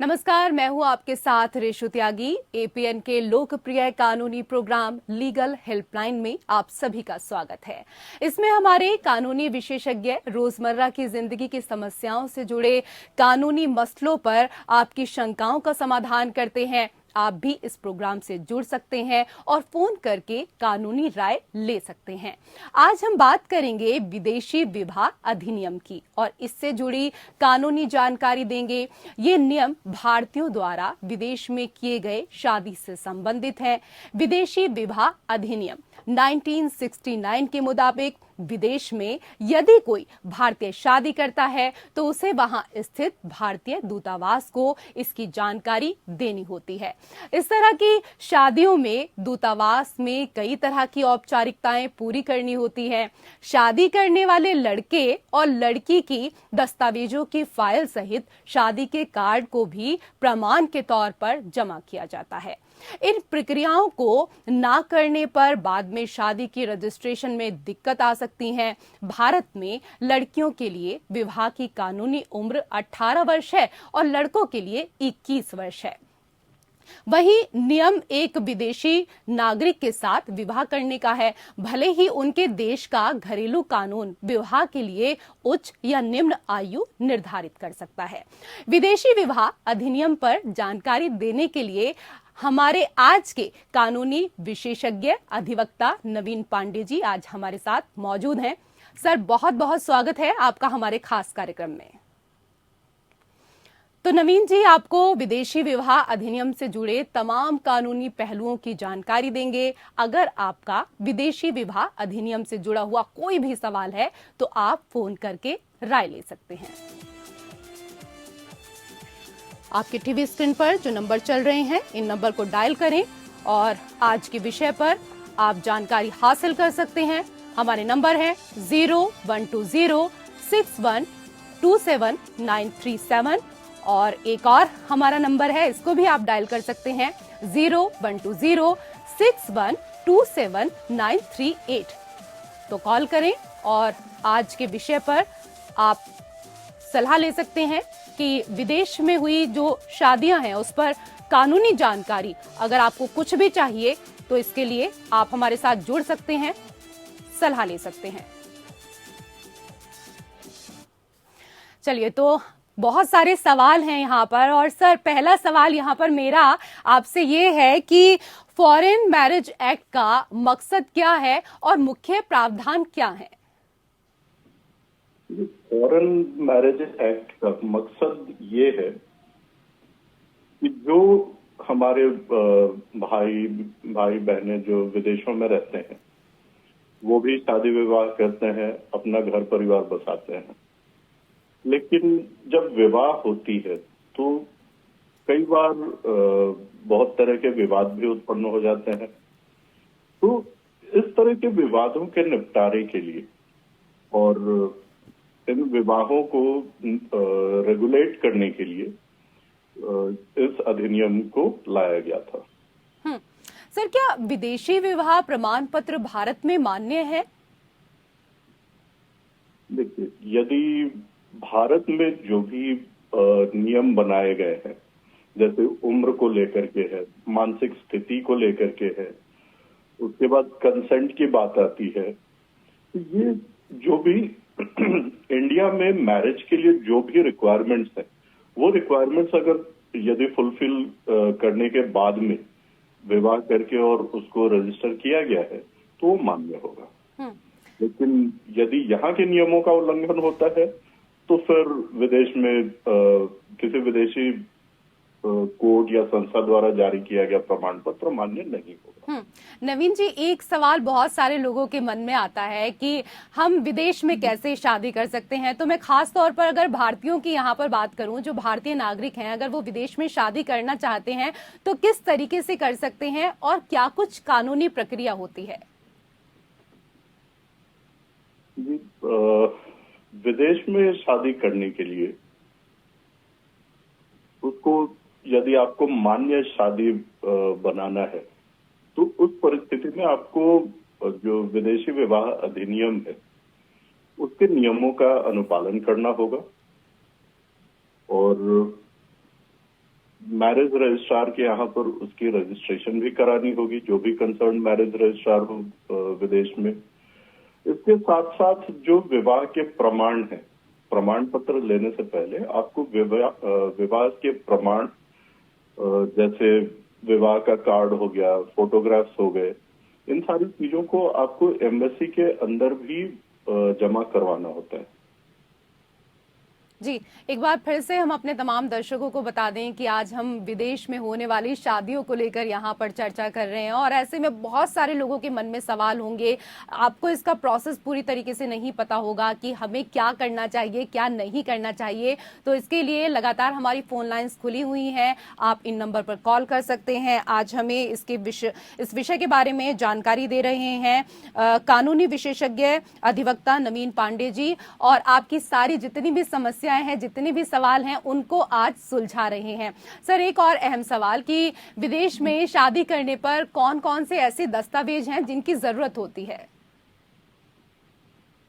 नमस्कार, मैं हूं आपके साथ रेशु त्यागी। एपीएन के लोकप्रिय कानूनी प्रोग्राम लीगल हेल्पलाइन में आप सभी का स्वागत है। इसमें हमारे कानूनी विशेषज्ञ रोजमर्रा की जिंदगी की समस्याओं से जुड़े कानूनी मसलों पर आपकी शंकाओं का समाधान करते हैं। आप भी इस प्रोग्राम से जुड़ सकते हैं और फोन करके कानूनी राय ले सकते हैं। आज हम बात करेंगे विदेशी विवाह अधिनियम की और इससे जुड़ी कानूनी जानकारी देंगे। ये नियम भारतीयों द्वारा विदेश में किए गए शादी से संबंधित है। विदेशी विवाह अधिनियम 1969 के मुताबिक विदेश में यदि कोई भारतीय शादी करता है तो उसे वहां स्थित भारतीय दूतावास को इसकी जानकारी देनी होती है। इस तरह की शादियों में दूतावास में कई तरह की औपचारिकताएं पूरी करनी होती है। शादी करने वाले लड़के और लड़की की दस्तावेजों की फाइल सहित शादी के कार्ड को भी प्रमाण के तौर पर जमा किया जाता है। इन प्रक्रियाओं को ना करने पर बाद में शादी की रजिस्ट्रेशन में दिक्कत आ सकती है। भारत में लड़कियों के लिए विवाह की कानूनी उम्र 18 वर्ष है और लड़कों के लिए 21 वर्ष है। वहीं नियम एक विदेशी नागरिक के साथ विवाह करने का है, भले ही उनके देश का घरेलू कानून विवाह के लिए उच्च या निम्न आयु निर्धारित कर सकता है। विदेशी विवाह अधिनियम पर जानकारी देने के लिए हमारे आज के कानूनी विशेषज्ञ अधिवक्ता नवीन पांडे जी आज हमारे साथ मौजूद हैं। सर, बहुत बहुत स्वागत है आपका हमारे खास कार्यक्रम में। तो नवीन जी आपको विदेशी विवाह अधिनियम से जुड़े तमाम कानूनी पहलुओं की जानकारी देंगे। अगर आपका विदेशी विवाह अधिनियम से जुड़ा हुआ कोई भी सवाल है तो आप फोन करके राय ले सकते हैं। आपके टीवी स्क्रीन पर जो नंबर चल रहे हैं इन नंबर को डायल करें और आज के विषय पर आप जानकारी हासिल कर सकते हैं। हमारे नंबर है 01206127 और एक और हमारा नंबर है, इसको भी आप डायल कर सकते हैं 01206127 तो कॉल करें और आज के विषय पर आप सलाह ले सकते हैं कि विदेश में हुई जो शादियां हैं उस पर कानूनी जानकारी अगर आपको कुछ भी चाहिए तो इसके लिए आप हमारे साथ जुड़ सकते हैं, सलाह ले सकते हैं। चलिए, तो बहुत सारे सवाल हैं यहाँ पर और सर पहला सवाल यहाँ पर मेरा आपसे ये है कि फॉरेन मैरिज एक्ट का मकसद क्या है और मुख्य प्रावधान क्या है? फॉरेन मैरिज एक्ट का मकसद ये है कि जो हमारे भाई बहनें जो विदेशों में रहते हैं वो भी शादी विवाह करते हैं, अपना घर परिवार बसाते हैं, लेकिन जब विवाह होती है तो कई बार बहुत तरह के विवाद भी उत्पन्न हो जाते हैं। तो इस तरह के विवादों के निपटारे के लिए और इन विवाहों को रेगुलेट करने के लिए इस अधिनियम को लाया गया था। सर, क्या विदेशी विवाह प्रमाण पत्र भारत में मान्य है? देखिए, यदि भारत में जो भी नियम बनाए गए हैं, जैसे उम्र को लेकर के है, मानसिक स्थिति को लेकर के है, उसके बाद कंसेंट की बात आती है, ये जो भी इंडिया में मैरिज के लिए जो भी रिक्वायरमेंट्स हैं वो रिक्वायरमेंट्स अगर यदि फुलफिल करने के बाद में विवाह करके और उसको रजिस्टर किया गया है तो वो मान्य होगा। लेकिन यदि यहाँ के नियमों का उल्लंघन होता है तो फिर विदेश में किसी विदेशी कोर्ट या संस्था द्वारा जारी किया गया प्रमाण पत्र मान्य नहीं होगा। नवीन जी, एक सवाल बहुत सारे लोगों के मन में आता है कि हम विदेश में कैसे शादी कर सकते हैं। तो मैं खास तौर पर अगर भारतीयों की यहाँ पर बात करूं, जो भारतीय नागरिक हैं, अगर वो विदेश में शादी करना चाहते हैं तो किस तरीके से कर सकते हैं और क्या कुछ कानूनी प्रक्रिया होती है? विदेश में शादी करने के लिए उसको यदि आपको मान्य शादी बनाना है तो उस परिस्थिति में आपको जो विदेशी विवाह अधिनियम है उसके नियमों का अनुपालन करना होगा और मैरिज रजिस्ट्रार के यहाँ पर उसकी रजिस्ट्रेशन भी करानी होगी, जो भी कंसर्न मैरिज रजिस्ट्रार हो विदेश में। इसके साथ साथ जो विवाह के प्रमाण है, प्रमाण पत्र लेने से पहले आपको विवाह के प्रमाण जैसे विवाह का कार्ड हो गया, फोटोग्राफ्स हो गए, इन सारी चीजों को आपको एम्बेसी के अंदर भी जमा करवाना होता है। जी, एक बार फिर से हम अपने तमाम दर्शकों को बता दें कि आज हम विदेश में होने वाली शादियों को लेकर यहाँ पर चर्चा कर रहे हैं और ऐसे में बहुत सारे लोगों के मन में सवाल होंगे। आपको इसका प्रोसेस पूरी तरीके से नहीं पता होगा कि हमें क्या करना चाहिए, क्या नहीं करना चाहिए। तो इसके लिए लगातार हमारी फोन लाइंस खुली हुई हैं, आप इन नंबर पर कॉल कर सकते हैं। आज हमें इस विषय के बारे में जानकारी दे रहे हैं कानूनी विशेषज्ञ अधिवक्ता नवीन पांडे जी, और आपकी सारी जितनी भी समस्याएं हैं, जितने भी सवाल हैं, उनको आज सुलझा रहे हैं। सर, एक और अहम सवाल कि विदेश में शादी करने पर कौन कौन से ऐसे दस्तावेज हैं जिनकी जरूरत होती है?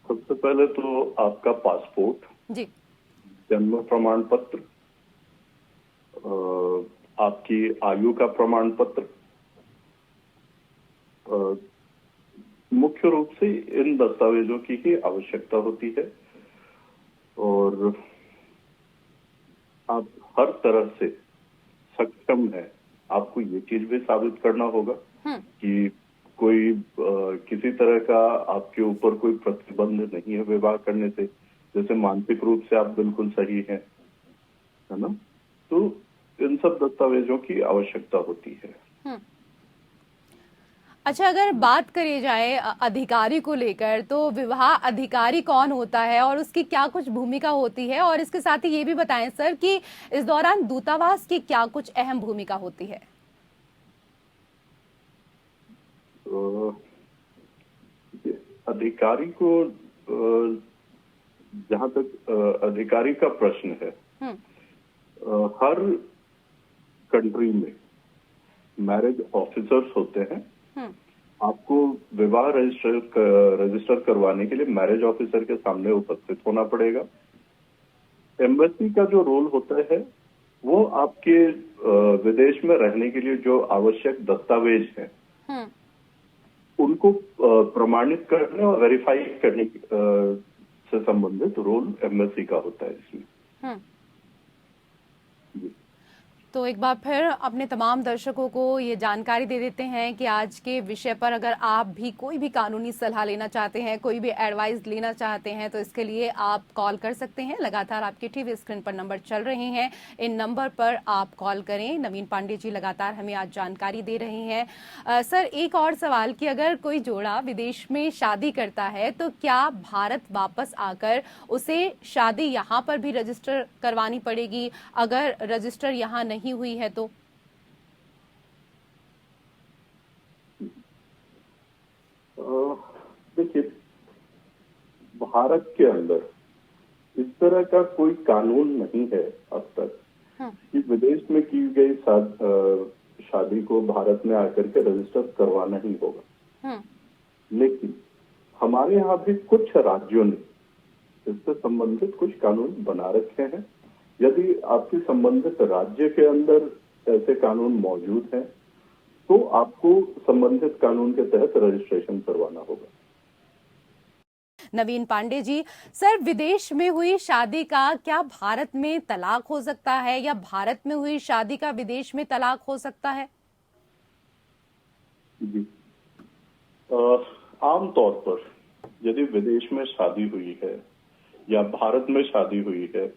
सबसे पहले तो आपका पासपोर्ट जी, जन्म प्रमाण पत्र, आपकी आयु का प्रमाण पत्र, मुख्य रूप से इन दस्तावेजों की ही आवश्यकता होती है। और आप हर तरह से सक्षम है, आपको ये चीज भी साबित करना होगा कि कोई किसी तरह का आपके ऊपर कोई प्रतिबंध नहीं है विवाह करने से, जैसे मानसिक रूप से आप बिल्कुल सही हैं, है ना। तो इन सब दस्तावेजों की आवश्यकता होती है। अच्छा, अगर बात करी जाए अधिकारी को लेकर, तो विवाह अधिकारी कौन होता है और उसकी क्या कुछ भूमिका होती है? और इसके साथ ही ये भी बताएं सर कि इस दौरान दूतावास की क्या कुछ अहम भूमिका होती है? अधिकारी को जहां तक अधिकारी का प्रश्न है, हर कंट्री में मैरिज ऑफिसर्स होते हैं। आपको विवाह रजिस्टर करवाने के लिए मैरिज ऑफिसर के सामने उपस्थित होना पड़ेगा। एम्बेसी का जो रोल होता है वो आपके विदेश में रहने के लिए जो आवश्यक दस्तावेज हैं उनको प्रमाणित करने और वेरीफाई करने से संबंधित रोल एम्बेसी का होता है इसमें। तो एक बार फिर अपने तमाम दर्शकों को ये जानकारी दे देते हैं कि आज के विषय पर अगर आप भी कोई भी कानूनी सलाह लेना चाहते हैं, कोई भी एडवाइस लेना चाहते हैं, तो इसके लिए आप कॉल कर सकते हैं। लगातार आपकी टीवी स्क्रीन पर नंबर चल रहे हैं, इन नंबर पर आप कॉल करें। नवीन पांडे जी लगातार हमें आज जानकारी दे रहे हैं। सर, एक और सवाल कि अगर कोई जोड़ा विदेश में शादी करता है तो क्या भारत वापस आकर उसे शादी यहाँ पर भी रजिस्टर करवानी पड़ेगी? अगर रजिस्टर यहाँ नहीं हुई है तो? देखिए, भारत के अंदर इस तरह का कोई कानून नहीं है अब तक कि विदेश में की गई शादी को भारत में आकर के रजिस्टर करवाना ही होगा। लेकिन हमारे यहाँ भी कुछ राज्यों ने इससे संबंधित कुछ कानून बना रखे हैं। यदि आपके संबंधित राज्य के अंदर ऐसे कानून मौजूद हैं तो आपको संबंधित कानून के तहत रजिस्ट्रेशन करवाना होगा। नवीन पांडे जी, सर, विदेश में हुई शादी का क्या भारत में तलाक हो सकता है या भारत में हुई शादी का विदेश में तलाक हो सकता है? जी, आमतौर पर यदि विदेश में शादी हुई है या भारत में शादी हुई है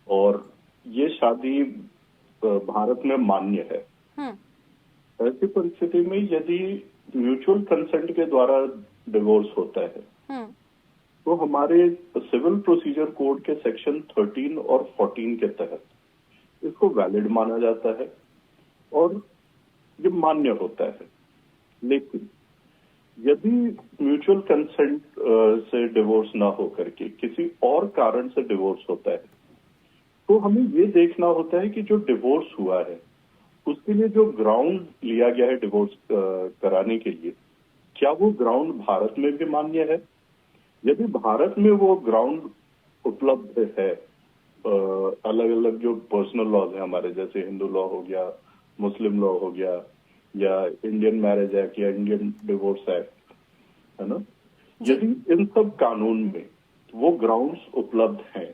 और ये शादी भारत में मान्य है, ऐसी परिस्थिति में यदि म्यूचुअल कंसेंट के द्वारा डिवोर्स होता है तो हमारे सिविल प्रोसीजर कोड के सेक्शन 13 और 14 के तहत इसको वैलिड माना जाता है और ये मान्य होता है। लेकिन यदि म्यूचुअल कंसेंट से डिवोर्स ना हो करके किसी और कारण से डिवोर्स होता है तो हमें ये देखना होता है कि जो डिवोर्स हुआ है उसके लिए जो ग्राउंड लिया गया है डिवोर्स कराने के लिए, क्या वो ग्राउंड भारत में भी मान्य है। यदि भारत में वो ग्राउंड उपलब्ध है अलग अलग जो पर्सनल लॉज हैं हमारे, जैसे हिंदू लॉ हो गया, मुस्लिम लॉ हो गया, या इंडियन मैरिज एक्ट या इंडियन डिवोर्स एक्ट, है ना, यदि इन सब कानून में वो ग्राउंड्स उपलब्ध हैं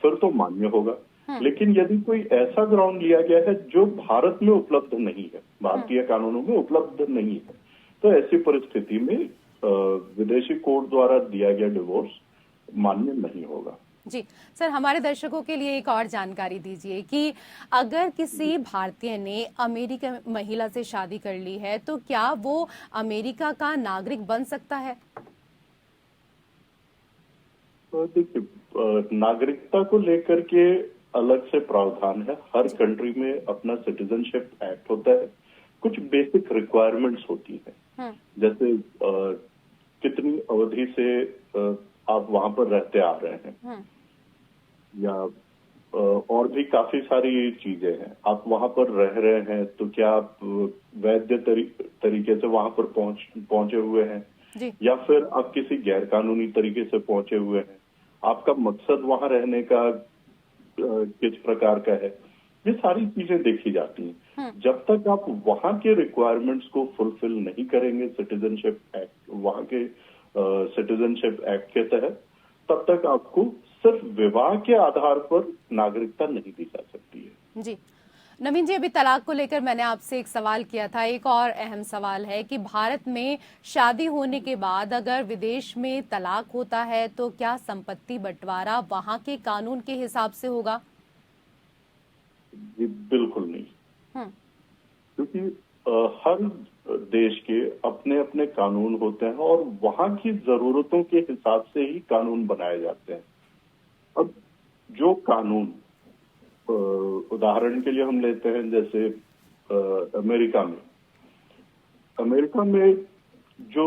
फिर तो मान्य होगा। लेकिन यदि कोई ऐसा ग्राउंड लिया गया है जो भारत में उपलब्ध नहीं है, भारतीय कानूनों में उपलब्ध नहीं है, तो ऐसी परिस्थिति में विदेशी कोर्ट द्वारा दिया गया डिवोर्स मान्य नहीं होगा। जी सर, हमारे दर्शकों के लिए एक और जानकारी दीजिए कि अगर किसी भारतीय ने अमेरिकी महिला से शादी कर ली है तो क्या वो अमेरिका का नागरिक बन सकता है? देखिए, नागरिकता को लेकर के अलग से प्रावधान है। हर कंट्री में अपना सिटीजनशिप एक्ट होता है, कुछ बेसिक रिक्वायरमेंट्स होती हैं, जैसे कितनी अवधि से आप वहां पर रहते आ रहे हैं, या और भी काफी सारी चीजें हैं। आप वहां पर रह रहे हैं तो क्या आप वैध तरीके से वहां पर पहुंचे हुए हैं, या फिर आप किसी गैर कानूनी तरीके से पहुंचे हुए हैं, आपका मकसद वहां रहने का किस प्रकार का है, ये सारी चीजें देखी जाती हैं। जब तक आप वहां के रिक्वायरमेंट्स को फुलफिल नहीं करेंगे सिटीजनशिप एक्ट, वहां के सिटीजनशिप एक्ट के तहत, तब तक आपको सिर्फ विवाह के आधार पर नागरिकता नहीं दी जा सकती है। जी नवीन जी, अभी तलाक को लेकर मैंने आपसे एक सवाल किया था। एक और अहम सवाल है कि भारत में शादी होने के बाद अगर विदेश में तलाक होता है तो क्या संपत्ति बंटवारा वहां के कानून के हिसाब से होगा? जी बिल्कुल नहीं, क्योंकि हर देश के अपने अपने कानून होते हैं और वहां की जरूरतों के हिसाब से ही कानून बनाए जाते हैं। अब जो कानून, उदाहरण के लिए हम लेते हैं जैसे अमेरिका में जो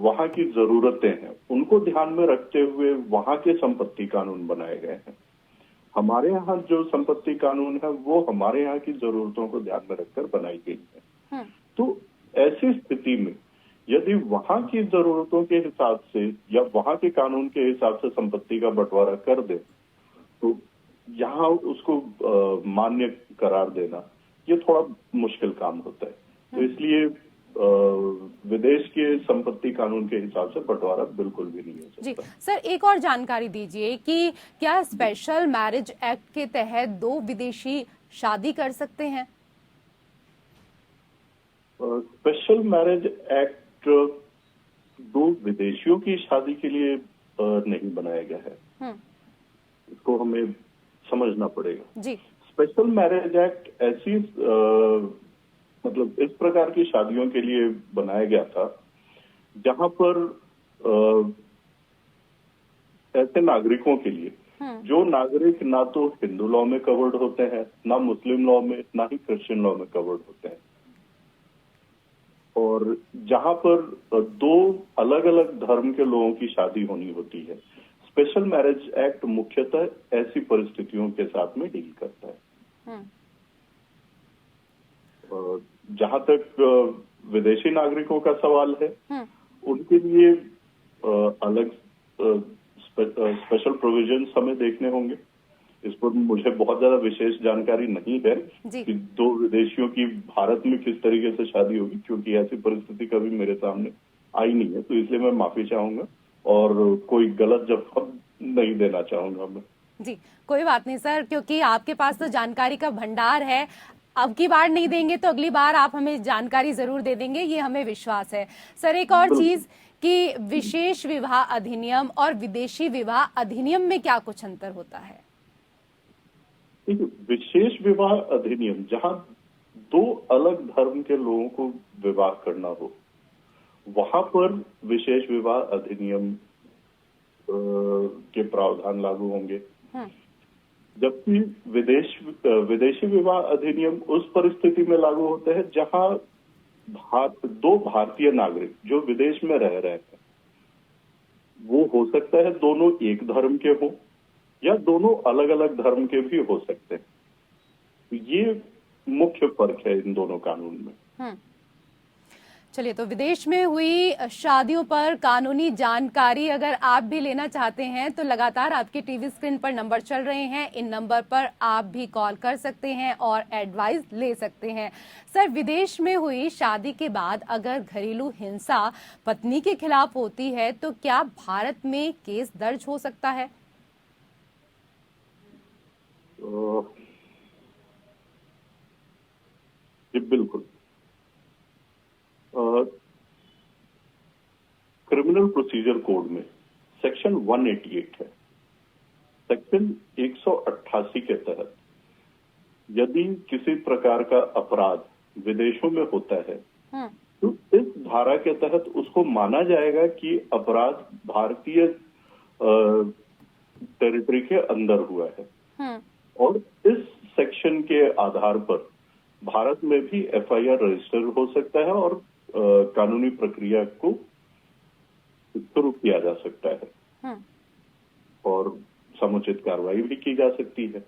वहां की जरूरतें हैं उनको ध्यान में रखते हुए वहां के संपत्ति कानून बनाए गए हैं। हमारे यहाँ जो संपत्ति कानून है वो हमारे यहाँ की जरूरतों को ध्यान में रखकर बनाई गई है। तो ऐसी स्थिति में यदि वहां की जरूरतों के हिसाब से या वहां के कानून के हिसाब से संपत्ति का बंटवारा कर दे तो यहाँ उसको मान्य करार देना ये थोड़ा मुश्किल काम होता है। तो इसलिए विदेश के संपत्ति कानून के हिसाब से बंटवारा बिल्कुल भी नहीं हो सकता। जी सर, एक और जानकारी दीजिए कि क्या स्पेशल मैरिज एक्ट के तहत दो विदेशी शादी कर सकते हैं? स्पेशल मैरिज एक्ट दो विदेशियों की शादी के लिए नहीं बनाया गया है, इसको हमें समझना पड़ेगा। जी, स्पेशल मैरिज एक्ट ऐसी मतलब इस प्रकार की शादियों के लिए बनाया गया था जहां पर ऐसे नागरिकों के लिए जो नागरिक ना तो हिंदू लॉ में कवर्ड होते हैं, ना मुस्लिम लॉ में, ना ही क्रिश्चियन लॉ में कवर्ड होते हैं, और जहां पर दो अलग अलग धर्म के लोगों की शादी होनी होती है। स्पेशल मैरिज एक्ट मुख्यतः ऐसी परिस्थितियों के साथ में डील करता है। जहां तक विदेशी नागरिकों का सवाल है, उनके लिए अलग स्पेशल प्रोविजंस हमें देखने होंगे। इस पर मुझे बहुत ज्यादा विशेष जानकारी नहीं है कि दो विदेशियों की भारत में किस तरीके से शादी होगी, क्योंकि ऐसी परिस्थिति कभी मेरे सामने आई नहीं है, तो इसलिए मैं माफी चाहूंगा और कोई गलत जवाब नहीं देना चाहूंगा मैं। जी कोई बात नहीं सर, क्योंकि आपके पास तो जानकारी का भंडार है। अब की बार नहीं देंगे तो अगली बार आप हमें जानकारी जरूर दे देंगे, ये हमें विश्वास है। सर एक और चीज कि विशेष विवाह अधिनियम और विदेशी विवाह अधिनियम में क्या कुछ अंतर होता है? विशेष विवाह अधिनियम जहां दो अलग धर्म के लोगों को विवाह करना हो, वहां पर विशेष विवाह अधिनियम के प्रावधान लागू होंगे, जबकि विदेशी विवाह अधिनियम उस परिस्थिति में लागू होते हैं जहां दो भारतीय नागरिक जो विदेश में रह रहे हैं, वो हो सकता है दोनों एक धर्म के हों या दोनों अलग अलग धर्म के भी हो सकते हैं। तो ये मुख्य फर्क है इन दोनों कानून में। चलिए, तो विदेश में हुई शादियों पर कानूनी जानकारी अगर आप भी लेना चाहते हैं तो लगातार आपकी टीवी स्क्रीन पर नंबर चल रहे हैं। इन नंबर पर आप भी कॉल कर सकते हैं और एडवाइस ले सकते हैं। सर, विदेश में हुई शादी के बाद अगर घरेलू हिंसा पत्नी के खिलाफ होती है तो क्या भारत में केस दर्ज हो सकता है? जी बिल्कुल। क्रिमिनल प्रोसीजर कोड में सेक्शन 188 है। सेक्शन 188 के तहत यदि किसी प्रकार का अपराध विदेशों में होता है तो इस धारा के तहत उसको माना जाएगा कि अपराध भारतीय टेरिटरी के अंदर हुआ है और इस सेक्शन के आधार पर भारत में भी एफआईआर रजिस्टर हो सकता है और कानूनी प्रक्रिया को शुरू किया जा सकता है और समुचित कार्रवाई भी की जा सकती है।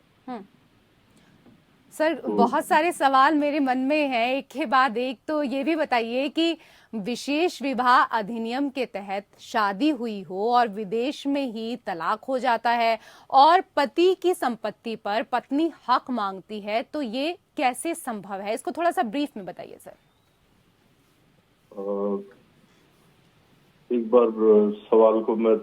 सर, बहुत सारे सवाल मेरे मन में हैं, एक के बाद एक। तो ये भी बताइए कि विशेष विवाह अधिनियम के तहत शादी हुई हो और विदेश में ही तलाक हो जाता है और पति की संपत्ति पर पत्नी हक मांगती है, तो ये कैसे संभव है? इसको थोड़ा सा ब्रीफ में बताइए सर। एक बार सवाल को मैं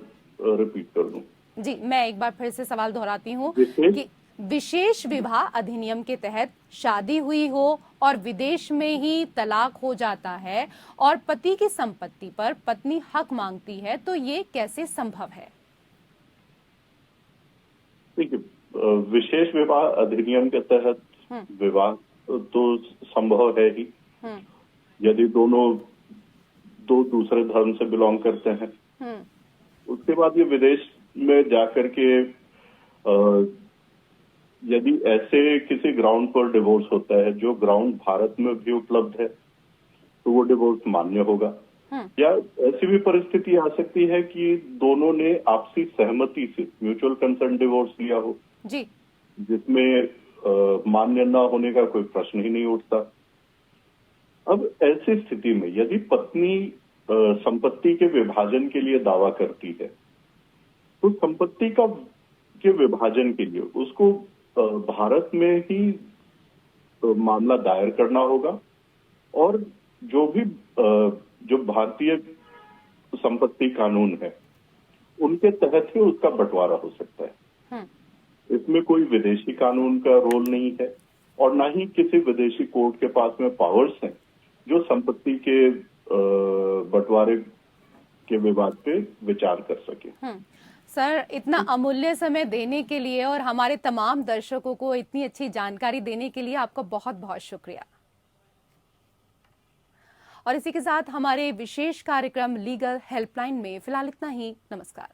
रिपीट कर दूं। जी, मैं एक बार फिर से सवाल दोहराती हूँ कि विशेष विवाह अधिनियम के तहत शादी हुई हो और विदेश में ही तलाक हो जाता है और पति की संपत्ति पर पत्नी हक मांगती है, तो ये कैसे संभव है? देखिए, विशेष विवाह अधिनियम के तहत विवाह तो संभव है ही यदि दोनों दो दूसरे धर्म से बिलोंग करते हैं। उसके बाद ये विदेश में जाकर के यदि ऐसे किसी ग्राउंड पर डिवोर्स होता है जो ग्राउंड भारत में भी उपलब्ध है तो वो डिवोर्स मान्य होगा। या ऐसी भी परिस्थिति आ सकती है कि दोनों ने आपसी सहमति से म्यूचुअल कंसेंट डिवोर्स लिया हो जी, जिसमें मान्य न होने का कोई प्रश्न ही नहीं उठता। अब ऐसी स्थिति में यदि पत्नी संपत्ति के विभाजन के लिए दावा करती है तो संपत्ति के विभाजन के लिए उसको भारत में ही मामला दायर करना होगा और जो भारतीय संपत्ति कानून है उनके तहत ही उसका बंटवारा हो सकता है। इसमें कोई विदेशी कानून का रोल नहीं है और ना ही किसी विदेशी कोर्ट के पास में पावर्स हैं जो संपत्ति के बंटवारे के विवाद पे विचार कर सके। सर, इतना अमूल्य समय देने के लिए और हमारे तमाम दर्शकों को इतनी अच्छी जानकारी देने के लिए आपका बहुत बहुत शुक्रिया। और इसी के साथ हमारे विशेष कार्यक्रम लीगल हेल्पलाइन में फिलहाल इतना ही। नमस्कार।